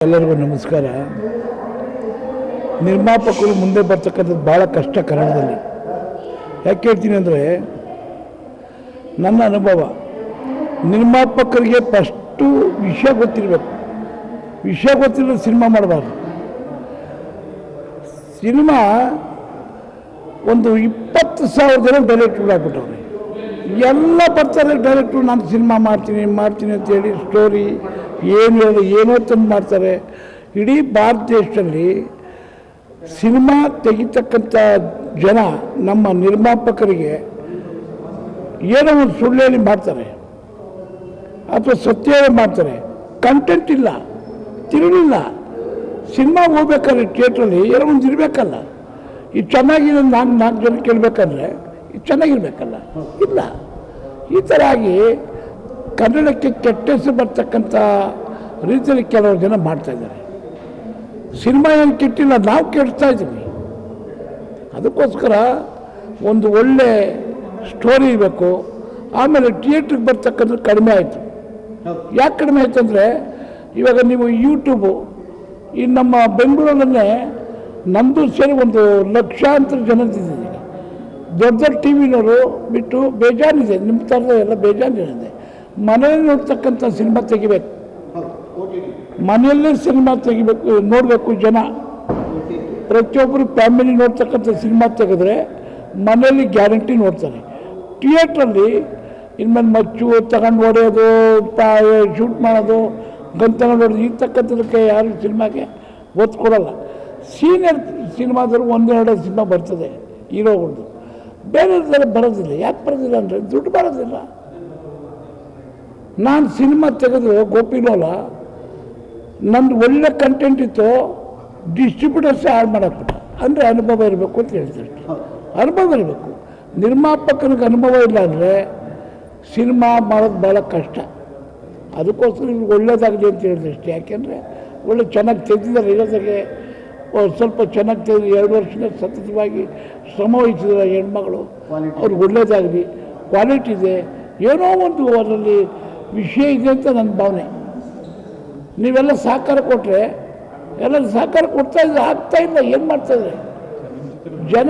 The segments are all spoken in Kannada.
ಎಲ್ಲರಿಗೂ ನಮಸ್ಕಾರ. ನಿರ್ಮಾಪಕರು ಮುಂದೆ ಬರ್ತಕ್ಕಂಥದ್ದು ಭಾಳ ಕಷ್ಟ ಕನ್ನಡದಲ್ಲಿ. ಯಾಕೆ ಹೇಳ್ತೀನಿ ಅಂದರೆ, ನನ್ನ ಅನುಭವ, ನಿರ್ಮಾಪಕರಿಗೆ ಫಸ್ಟು ವಿಷಯ ಗೊತ್ತಿರಬೇಕು. ವಿಷಯ ಗೊತ್ತಿರೋ ಸಿನಿಮಾ ಮಾಡಬಾರ್ದು. ಸಿನಿಮಾ ಒಂದು 20,000 ಜನ ಡೈರೆಕ್ಟ್ರು ಆಗ್ಬಿಟ್ಟವ್ರೆ. ಎಲ್ಲ ಬರ್ತಾರೆ ಡೈರೆಕ್ಟ್ರು, ನಾನು ಸಿನಿಮಾ ಮಾಡ್ತೀನಿ ಅಂತೇಳಿ ಸ್ಟೋರಿ ಏನೋ ತಂದು ಮಾಡ್ತಾರೆ. ಇಡೀ ಭಾರತ ದೇಶದಲ್ಲಿ ಸಿನಿಮಾ ತೆಗಿತಕ್ಕಂಥ ಜನ ನಮ್ಮ ನಿರ್ಮಾಪಕರಿಗೆ ಏನೋ ಒಂದು ಸುಳ್ಳು ಹೇಳಿ ಮಾಡ್ತಾರೆ ಅಥವಾ ಸತ್ಯ ಮಾಡ್ತಾರೆ. ಕಂಟೆಂಟ್ ಇಲ್ಲ, ತಿರುಳಿಲ್ಲ. ಸಿನಿಮಾ ಹೋಗ್ಬೇಕಾದ್ರೆ ಥಿಯೇಟ್ರಲ್ಲಿ ಏನೋ ಒಂದು ಇರಬೇಕಲ್ಲ. ಇದು ಚೆನ್ನಾಗಿದೆ, ನಾಲ್ಕು ಜನ ಕೇಳಬೇಕಂದ್ರೆ ಇದು ಚೆನ್ನಾಗಿರ್ಬೇಕಲ್ಲ, ಇಲ್ಲ. ಈ ಥರ ಆಗಿ ಕನ್ನಡಕ್ಕೆ ಕೆಟ್ಟ ಹೆಸರು ಬರ್ತಕ್ಕಂಥ ರೀತಿಯಲ್ಲಿ ಕೆಲವರು ಜನ ಮಾಡ್ತಾಯಿದ್ದಾರೆ. ಸಿನಿಮಾ ಏನು ಕೆಟ್ಟಿಲ್ಲ, ನಾವು ಕೆಡ್ತಾ ಇದ್ದೀವಿ. ಅದಕ್ಕೋಸ್ಕರ ಒಂದು ಒಳ್ಳೆ ಸ್ಟೋರಿ ಇರಬೇಕು. ಆಮೇಲೆ ಥಿಯೇಟ್ರಿಗೆ ಬರ್ತಕ್ಕಂಥದ್ದು ಕಡಿಮೆ ಆಯಿತು. ಯಾಕೆ ಕಡಿಮೆ ಆಯಿತು ಅಂದರೆ, ಇವಾಗ ನೀವು ಯೂಟ್ಯೂಬು, ಈ ನಮ್ಮ ಬೆಂಗಳೂರಲ್ಲೇ ನಮ್ಮದು ಸೇರಿ ಒಂದು ಲಕ್ಷಾಂತರ ಜನದಿದೆ. ದೊಡ್ಡ ಟಿ ವಿನವರು ಬಿಟ್ಟು ಬೇಜಾನಿದೆ, ನಿಮ್ಮ ಥರದ ಎಲ್ಲ ಬೇಜಾನಿದೆ. ಮನೆಯಲ್ಲಿ ನೋಡ್ತಕ್ಕಂಥ ಸಿನಿಮಾ ತೆಗಿಬೇಕು, ಮನೆಯಲ್ಲೇ ಸಿನಿಮಾ ತೆಗಿಬೇಕು, ನೋಡಬೇಕು ಜನ. ಪ್ರತಿಯೊಬ್ಬರು ಫ್ಯಾಮಿಲಿ ನೋಡ್ತಕ್ಕಂಥ ಸಿನಿಮಾ ತೆಗೆದ್ರೆ ಮನೆಯಲ್ಲಿ ಗ್ಯಾರಂಟಿ ನೋಡ್ತಾರೆ. ಥಿಯೇಟ್ರಲ್ಲಿ ಇನ್ಮೇಲೆ ಮಚ್ಚು ತಗೊಂಡು ಹೊಡೆಯೋದು, ಶೂಟ್ ಮಾಡೋದು, ಗನ್ ತಗೊಂಡು ಹೊಡೆದು ಇರ್ತಕ್ಕಂಥದಕ್ಕೆ ಯಾರು ಸಿನಿಮಾಗೆ ಒತ್ತು ಕೊಡೋಲ್ಲ. ಸೀನಿಯರ್ ಸಿನಿಮಾದವರು 1-2 ಸಿನಿಮಾ ಬರ್ತದೆ ಹೀರೋಗಳ್ದು, ಬೇರೆ ಬರೋದಿಲ್ಲ. ಯಾಕೆ ಬರೋದಿಲ್ಲ ಅಂದರೆ ದುಡ್ಡು ಬರೋದಿಲ್ಲ. ನಾನು ಸಿನಿಮಾ ತೆಗೆದು ಗೋಪಿಲೋಲ, ನಂದು ಒಳ್ಳೆ ಕಂಟೆಂಟ್ ಇತ್ತು, ಡಿಸ್ಟ್ರಿಬ್ಯೂಟರ್ಸೇ ಹಾಳು ಮಾಡಾಕ್ಬಿಟ್ಟ. ಅಂದರೆ ಅನುಭವ ಇರಬೇಕು ಅಂತ ಹೇಳ್ತಾರೆ. ಅನುಭವ ಇರಬೇಕು. ನಿರ್ಮಾಪಕನಿಗೆ ಅನುಭವ ಇಲ್ಲ ಅಂದರೆ ಸಿನಿಮಾ ಮಾಡೋದು ಭಾಳ ಕಷ್ಟ. ಅದಕ್ಕೋಸ್ಕರ ಇವ್ರಿಗೆ ಒಳ್ಳೇದಾಗಲಿ ಅಂತ ಹೇಳಿದೆ ಅಷ್ಟೇ. ಯಾಕೆಂದರೆ ಒಳ್ಳೆ ಚೆನ್ನಾಗಿ ತೆಗೆದಿದ್ದಾರೆ. ಇರೋದಾಗೆ ಸ್ವಲ್ಪ ಚೆನ್ನಾಗಿ ತೆಗೆದು 2 ವರ್ಷದಿಂದ ಸತತವಾಗಿ ಶ್ರಮ ವಹಿಸಿದ್ದಾರೆ ಹೆಣ್ಮಗಳು. ಅವ್ರಿಗೆ ಒಳ್ಳೇದಾಗಲಿ, ಕ್ವಾಲಿಟಿ ಇದೆ, ಏನೋ ಒಂದು ಅದರಲ್ಲಿ ವಿಷಯ ಇದೆ ಅಂತ ನನ್ನ ಭಾವನೆ. ನೀವೆಲ್ಲ ಸಹಕಾರ ಕೊಟ್ಟರೆ, ಎಲ್ಲ ಸಹಕಾರ ಕೊಡ್ತಾಯಿದ್ರೆ ಆಗ್ತಾಯಿಲ್ಲ. ಏನು ಮಾಡ್ತಾಯಿದ್ರೆ ಜನ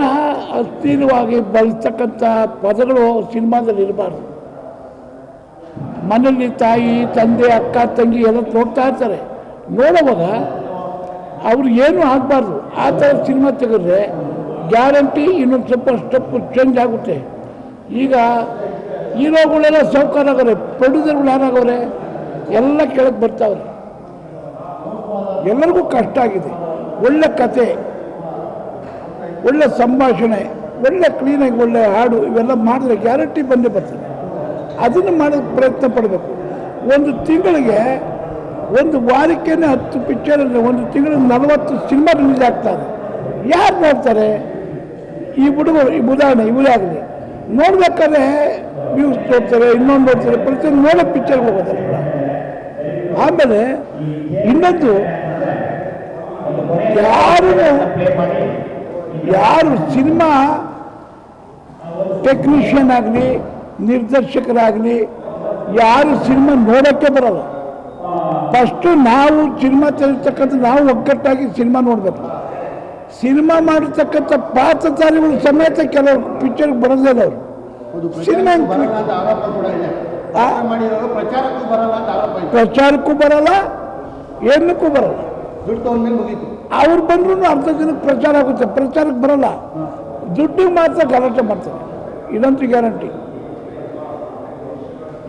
ಅಸ್ಥಿರವಾಗಿ ಬಳಸ್ತಕ್ಕಂಥ ಪದಗಳು ಸಿನಿಮಾದಲ್ಲಿ ಇರಬಾರ್ದು. ಮನೆಯಲ್ಲಿ ತಾಯಿ, ತಂದೆ, ಅಕ್ಕ, ತಂಗಿ ಎಲ್ಲ ನೋಡ್ತಾ ಇರ್ತಾರೆ. ನೋಡುವಾಗ ಅವ್ರಿಗೇನು ಆಗಬಾರ್ದು. ಆ ಥರ ಸಿನಿಮಾ ತೆಗೆದ್ರೆ ಗ್ಯಾರಂಟಿ ಇನ್ನೊಂದು ಸ್ವಲ್ಪ ಸ್ಟೆಪ್ ಚೇಂಜ್ ಆಗುತ್ತೆ. ಈಗ ಹೀರೋಗಳೆಲ್ಲ ಸೌಕಾರ ಆಗವ್ರೆ, ಪ್ರೊಡ್ಯೂಸರ್ಗಳು ಯಾರಾಗವ್ರೆ, ಎಲ್ಲ ಕೆಳಗೆ ಬರ್ತಾವ್ರೆ. ಎಲ್ಲರಿಗೂ ಕಷ್ಟ ಆಗಿದೆ. ಒಳ್ಳೆ ಕತೆ, ಒಳ್ಳೆ ಸಂಭಾಷಣೆ, ಒಳ್ಳೆ ಕ್ಲೀನಾಗಿ ಒಳ್ಳೆ ಹಾಡು, ಇವೆಲ್ಲ ಮಾಡಿದ್ರೆ ಗ್ಯಾರಂಟಿ ಬಂದೇ ಬರ್ತದೆ. ಅದನ್ನು ಮಾಡೋಕ್ಕೆ ಪ್ರಯತ್ನ ಪಡಬೇಕು. ಒಂದು ತಿಂಗಳಿಗೆ, ಒಂದು ವಾರಕ್ಕೆ 10 ಪಿಕ್ಚರ್ ಅಂದರೆ ಒಂದು ತಿಂಗಳಿಗೆ 40 ಸಿನಿಮಾ ರಿಲೀಸ್ ಆಗ್ತಾರೆ. ಯಾರು ನೋಡ್ತಾರೆ? ಈ ಹುಡುಗರು, ಈ ಉದಾಹರಣೆ ಇವರೇ ಆಗಲಿ, ನೋಡ್ಬೇಕಾದ್ರೆ ನ್ಯೂಸ್ ನೋಡ್ತಾರೆ, ಇನ್ನೊಂದು ನೋಡ್ತಾರೆ, ಪ್ರತಿಯೊಂದು ನೋಡೋ ಪಿಕ್ಚರ್ಗೆ ಹೋಗೋದಲ್ಲ. ಆಮೇಲೆ ಇನ್ನೊಂದು, ಯಾರು ಸಿನಿಮಾ ಟೆಕ್ನಿಷಿಯನ್ ಆಗಲಿ, ನಿರ್ದೇಶಕರಾಗಲಿ, ಯಾರು ಸಿನಿಮಾ ನೋಡೋಕ್ಕೆ ಬರೋಲ್ಲ. ಫಸ್ಟು ನಾವು ಸಿನಿಮಾ ತೆಗಿತಕ್ಕಂಥ ನಾವು ಒಗ್ಗಟ್ಟಾಗಿ ಸಿನಿಮಾ ನೋಡಬೇಕು. ಸಿನಿಮಾ ಮಾಡಿರ್ತಕ್ಕಂಥ ಪಾತ್ರಧಾರಿಗಳು ಸಮೇತ ಕೆಲವರು ಪಿಕ್ಚರ್ಗೆ ಬರೋದಿಲ್ಲ. ಅವರು ಸಿನಿಮಾ ಪ್ರಚಾರಕ್ಕೂ ಬರಲ್ಲ, ಏನಕ್ಕೂ ಬರಲ್ಲ. ಅವ್ರು ಬಂದ್ರೂ ಅರ್ಧ ಜನಕ್ಕೆ ಪ್ರಚಾರ ಆಗುತ್ತೆ, ಪ್ರಚಾರಕ್ಕೆ ಬರಲ್ಲ. ದುಡ್ಡಿಗೆ ಮಾತ್ರ ಗಲಾಟೆ ಮಾಡ್ತಾರೆ. ಇದಂತೂ ಗ್ಯಾರಂಟಿ.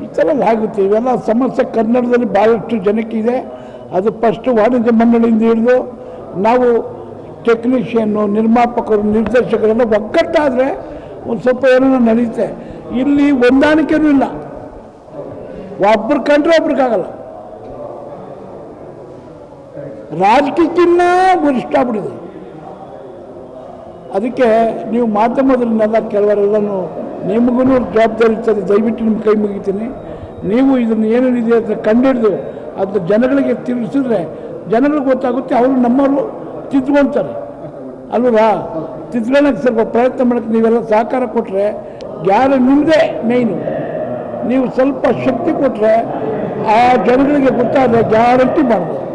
ಈ ಥರ ಆಗುತ್ತೆ. ಇವೆಲ್ಲ ಸಮಸ್ಯೆ ಕನ್ನಡದಲ್ಲಿ ಭಾಳಷ್ಟು ಜನಕ್ಕಿದೆ. ಅದು ಫಸ್ಟು ವಾಣಿಜ್ಯ ಮಂಡಳಿಯಿಂದ ಹಿಡಿದು ನಾವು ಟೆಕ್ನಿಷಿಯನ್ನು, ನಿರ್ಮಾಪಕರು, ನಿರ್ದೇಶಕರೆಲ್ಲ ಒಗ್ಗಟ್ಟಾದರೆ ಒಂದು ಸ್ವಲ್ಪ ಏನೋ ನಡೀತೆ. ಇಲ್ಲಿ ಹೊಂದಾಣಿಕೆನೂ ಇಲ್ಲ. ಒಬ್ರು ಕಂಡ್ರೆ ಒಬ್ರಿಗಾಗಲ್ಲ. ರಾಜಕೀಯಕ್ಕಿನ್ನ ವರಿಷ್ಠ ಆಗ್ಬಿಟ್ಟಿದೆ. ಅದಕ್ಕೆ ನೀವು ಮಾಧ್ಯಮದನ್ನೆಲ್ಲ ಕೆಲವರೆಲ್ಲನೂ ನಿಮಗೂ ಜವಾಬ್ದಾರಿ ಇರ್ತದೆ. ದಯವಿಟ್ಟು ನಿಮ್ಮ ಕೈ ಮುಗಿತೀನಿ. ನೀವು ಇದನ್ನು ಏನೇನಿದೆ ಅಂತ ಕಂಡುಹಿಡಿದು ಅದನ್ನ ಜನಗಳಿಗೆ ತಿಳಿಸಿದ್ರೆ ಜನಗಳಿಗೆ ಗೊತ್ತಾಗುತ್ತೆ. ಅವರು ನಮ್ಮವರು ತಿದ್ಕೊಳ್ತಾರೆ ಅಲ್ವಾ? ತಿದ್ಕೊಳ್ಳೋಕ್ಕೆ ಸ್ವಲ್ಪ ಪ್ರಯತ್ನ ಮಾಡೋಕ್ಕೆ ನೀವೆಲ್ಲ ಸಹಕಾರ ಕೊಟ್ಟರೆ, ಯಾರು ನಿಮ್ಮದೇ ಮೇಯ್ನು, ನೀವು ಸ್ವಲ್ಪ ಶಕ್ತಿ ಕೊಟ್ಟರೆ ಆ ಜನಗಳಿಗೆ ಗೊತ್ತಾದರೆ ಗ್ಯಾರಂಟಿ ಮಾಡ್ಬೋದು.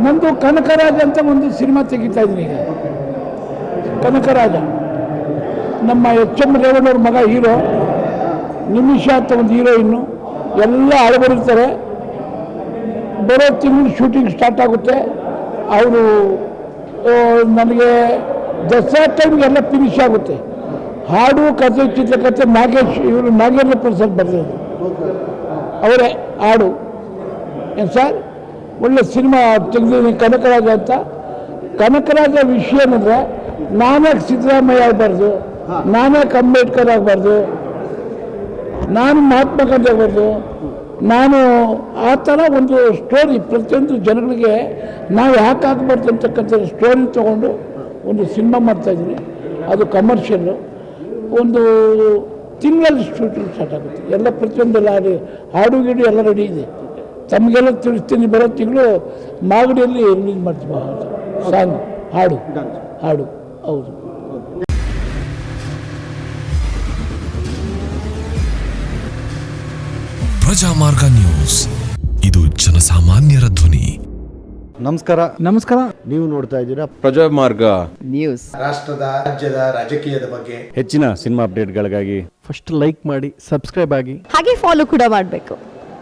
ನಂದು ಕನಕರಾಜ ಅಂತ ಒಂದು ಸಿನಿಮಾ ತೆಗಿತಾ ಇದ್ದೀನಿ ಈಗ. ಕನಕರಾಜ ನಮ್ಮ ಎಚ್ ಎಂ ರೇವಣ್ಣವ್ರ ಮಗ ಹೀರೋ, ನಿಮಿಷ ಅಂತ ಒಂದು ಹೀರೋಯಿನ್ನು, ಎಲ್ಲ ಅಳಬರಿರ್ತಾರೆ. ಬರೋ ತಿಂಗಳು ಶೂಟಿಂಗ್ ಸ್ಟಾರ್ಟ್ ಆಗುತ್ತೆ. ಅವರು ನನಗೆ ದಸರಾ ಟೈಮ್ಗೆಲ್ಲ ಫಿನಿಶ್ ಆಗುತ್ತೆ. ಹಾಡು ಕಥೆ ಚಿತ್ರಕಥೆ ನಾಗೇಂದ್ರ ಪ್ರಸಾದ್ ಬರೆದಿದ್ದು ಅವರೇ ಹಾಡು. ಏನು ಸರ್, ಒಳ್ಳೆ ಸಿನಿಮಾ ತೆಗೆದಿದ್ದೀನಿ ಕನಕರಾಜ ಅಂತ. ಕನಕರಾಜ ವಿಷಯ ಏನಂದರೆ, ನಾನೇ ಸಿದ್ದರಾಮಯ್ಯ ಆಗಬಾರ್ದು, ನಾನೇ ಅಂಬೇಡ್ಕರ್ ಆಗಬಾರ್ದು, ನಾನು ಮಹಾತ್ಮ ಗಾಂಧಿ ಆಗಬಾರ್ದು, ನಾನು ಆ ಥರ ಒಂದು ಸ್ಟೋರಿ ಪ್ರತಿಯೊಂದು ಜನಗಳಿಗೆ ನಾವು ಯಾಕೆ ಆಗಬಾರ್ದು ಅಂತಕ್ಕಂಥ ಸ್ಟೋರಿ ತೊಗೊಂಡು ಒಂದು ಸಿನಿಮಾ ಮಾಡ್ತಾಯಿದ್ದೀನಿ. ಅದು ಕಮರ್ಷಿಯಲ್ಲು. ಒಂದು ತಿಂಗಳಲ್ಲಿ ಶೂಟಿಂಗ್ ಸ್ಟಾರ್ಟ್ ಆಗುತ್ತೆ. ಎಲ್ಲ ಪ್ರತಿಯೊಂದೆಲ್ಲ ಹಾಡು ಗೀಡು ಎಲ್ಲ ರೆಡಿ ಇದೆ. ತಮಗೆಲ್ಲ ತಿಳಿಸ್ತೀನಿ, ಬರೋ ತಿಂಗಳು ಮಾಗಡಿಯಲ್ಲಿ ರಿಲೀಸ್ ಮಾಡ್ತೀವಿ ಸಾಂಗ್, ಹಾಡು ಹೌದು. ಪ್ರಜಾಮಾರ್ಗ ನ್ಯೂಸ್, ಇದು ಜನಸಾಮಾನ್ಯರ ಧ್ವನಿ. ನಮಸ್ಕಾರ. ನೀವು ನೋಡ್ತಾ ಇದ್ದೀರಾ ಪ್ರಜಾಮಾರ್ಗ ನ್ಯೂಸ್. ರಾಷ್ಟ್ರದ ರಾಜ್ಯದ ರಾಜಕೀಯದ ಬಗ್ಗೆ ಹೆಚ್ಚಿನ ಸಿನಿಮಾ ಅಪ್ಡೇಟ್ಗಳಿಗಾಗಿ ಫಸ್ಟ್ ಲೈಕ್ ಮಾಡಿ, ಸಬ್ಸ್ಕ್ರೈಬ್ ಆಗಿ, ಹಾಗೆ ಫಾಲೋ ಕೂಡ ಮಾಡಬೇಕು.